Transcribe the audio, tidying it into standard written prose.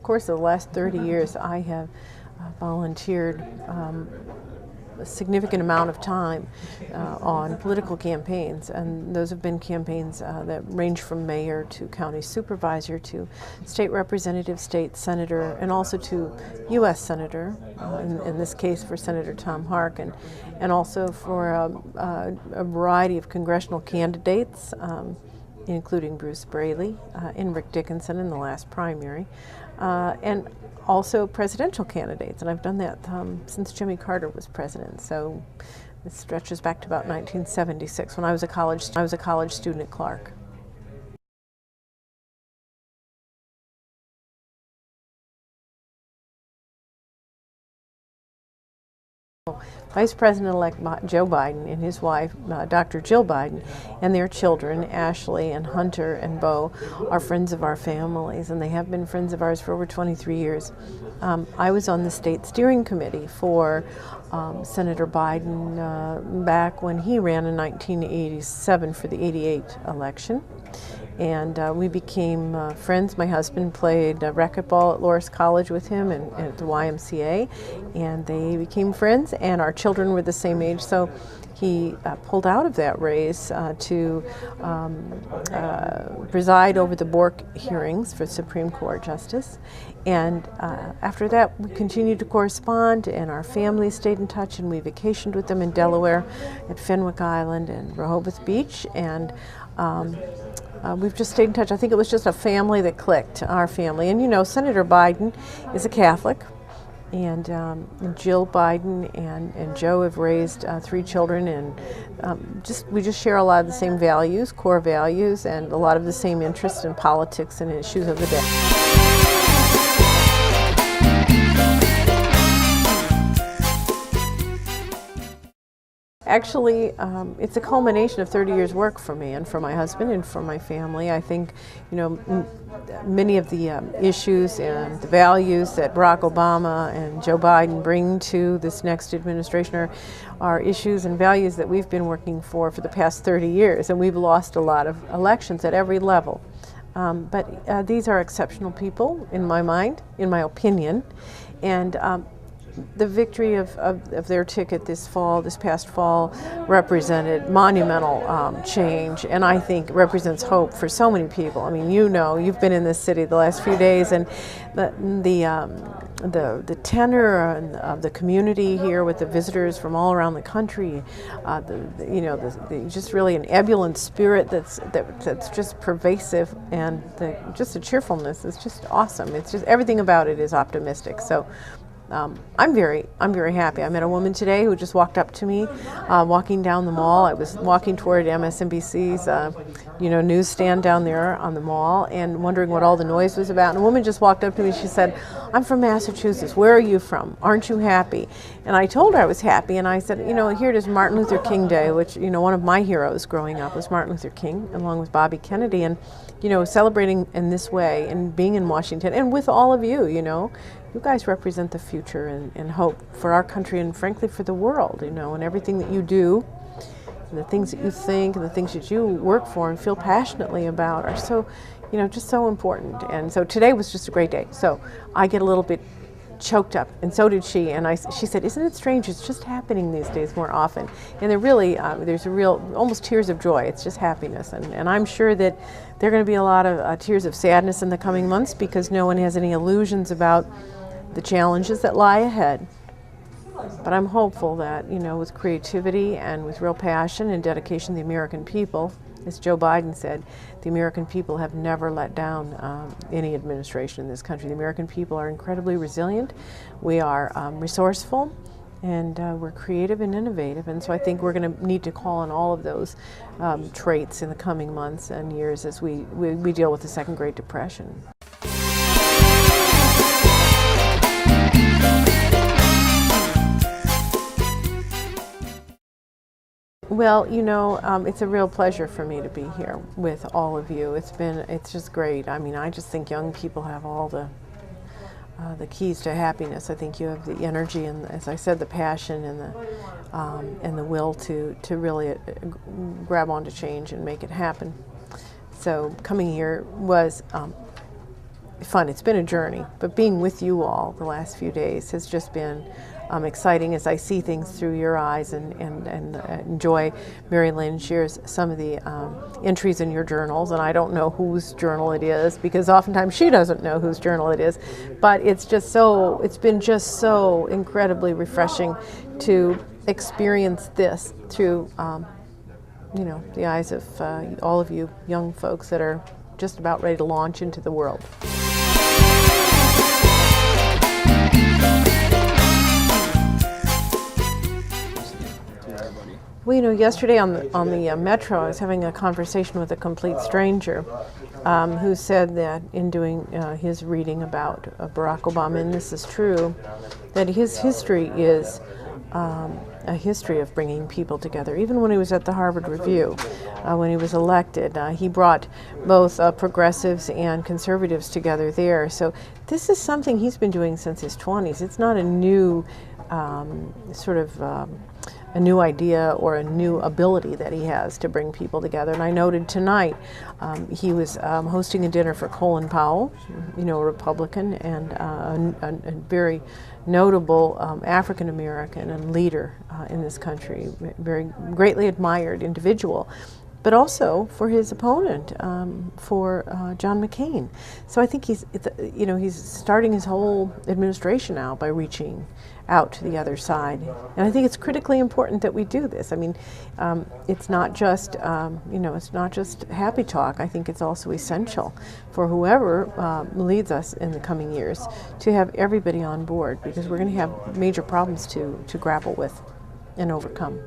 course of the last 30 years, I have volunteered a significant amount of time on political campaigns, and those have been campaigns that range from mayor to county supervisor to state representative, state senator, and also to U.S. senator, in this case for Senator Tom Hark, and also for a variety of congressional candidates, including Bruce Braley and Rick Dickinson in the last primary, and also presidential candidates, and I've done that since Jimmy Carter was president. So it stretches back to about 1976 when I was a college student at Clark. Vice President-elect Joe Biden and his wife, Dr. Jill Biden, and their children, Ashley and Hunter and Beau, are friends of our families, and they have been friends of ours for over 23 years. I was on the state steering committee for Senator Biden back when he ran in 1987 for the '88 election. And we became friends. My husband played racquetball at Loras College with him and at the YMCA, and they became friends, and our children were the same age, so he pulled out of that race to preside over the Bork hearings for Supreme Court Justice. And after that, we continued to correspond, and our families stayed in touch, and we vacationed with them in Delaware at Fenwick Island and Rehoboth Beach, and we've just stayed in touch. I think it was just a family that clicked, our family. And Senator Biden is a Catholic, and Jill Biden and Joe have raised 3 children, and we just share a lot of the same values, core values, and a lot of the same interests in politics and issues of the day. Actually, it's a culmination of 30 years' work for me and for my husband and for my family. I think, many of the issues and the values that Barack Obama and Joe Biden bring to this next administration are issues and values that we've been working for the past 30 years, and we've lost a lot of elections at every level. But these are exceptional people, in my mind, in my opinion, and the victory of their ticket this past fall, represented monumental change, and I think represents hope for so many people. I mean, you've been in this city the last few days, and the tenor of the community here with the visitors from all around the country, just really an ebullient spirit that's just pervasive, and just the cheerfulness is just awesome. It's just everything about it is optimistic. So. I'm very happy. I met a woman today who just walked up to me, walking down the mall. I was walking toward MSNBC's, newsstand down there on the mall, and wondering what all the noise was about. And a woman just walked up to me. She said, "I'm from Massachusetts. Where are you from? Aren't you happy?" And I told her I was happy, and I said, here it is, Martin Luther King Day, which one of my heroes growing up was Martin Luther King, along with Bobby Kennedy, and celebrating in this way and being in Washington and with all of you, you guys represent the future and hope for our country and frankly for the world, and everything that you do, and the things that you think and the things that you work for and feel passionately about are so, just so important. And so today was just a great day. So I get a little bit choked up, and so did she. And she said, "Isn't it strange? It's just happening these days more often." And there's a real, almost tears of joy. It's just happiness. And I'm sure that there are going to be a lot of tears of sadness in the coming months, because no one has any illusions about the challenges that lie ahead. But I'm hopeful that, with creativity and with real passion and dedication, the American people, as Joe Biden said, the American people have never let down any administration in this country. The American people are incredibly resilient. We are resourceful, and we're creative and innovative. And so I think we're going to need to call on all of those traits in the coming months and years as we deal with the Second Great Depression. Well, it's a real pleasure for me to be here with all of you. It's just great. I mean, I just think young people have all the keys to happiness. I think you have the energy and, as I said, the passion and the will to really grab onto change and make it happen. So coming here was fun. It's been a journey, but being with you all the last few days has just been exciting as I see things through your eyes and enjoy Mary Lynn shares some of the entries in your journals, and I don't know whose journal it is because oftentimes she doesn't know whose journal it is, but it's been just so incredibly refreshing to experience this through the eyes of all of you young folks that are just about ready to launch into the world. Well, yesterday on the metro, I was having a conversation with a complete stranger who said that in doing his reading about Barack Obama, and this is true, that his history is a history of bringing people together. Even when he was at the Harvard Review, when he was elected, he brought both progressives and conservatives together there. So this is something he's been doing since his 20s. It's not a new a new idea or a new ability that he has to bring people together. And I noted tonight he was hosting a dinner for Colin Powell, a Republican and a very notable African American and leader in this country, very greatly admired individual, but also for his opponent, for John McCain. So I think he's starting his whole administration now by reaching out to the other side, and I think it's critically important that we do this. I mean, it's not just it's not just happy talk. I think it's also essential for whoever leads us in the coming years to have everybody on board, because we're going to have major problems to grapple with and overcome.